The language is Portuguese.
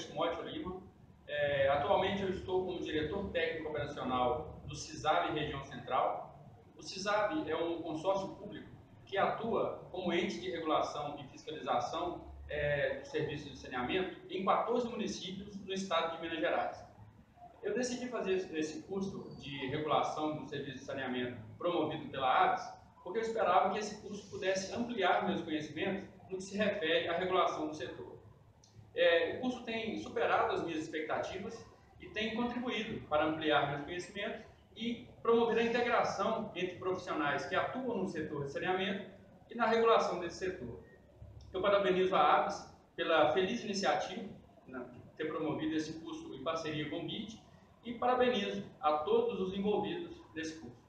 Timóteo Lima. Atualmente eu estou como diretor técnico operacional do CISAB Região Central. O CISAB é um consórcio público que atua como ente de regulação e fiscalização dos serviços de saneamento em 14 municípios no estado de Minas Gerais. Eu decidi fazer esse curso de regulação do serviço de saneamento promovido pela ABS, porque eu esperava que esse curso pudesse ampliar meus conhecimentos no que se refere à regulação do setor. O curso tem superado as minhas expectativas e tem contribuído para ampliar meus conhecimentos e promover a integração entre profissionais que atuam no setor de saneamento e na regulação desse setor. Eu parabenizo a ABS pela feliz iniciativa de ter promovido esse curso em parceria com o BID e parabenizo a todos os envolvidos nesse curso.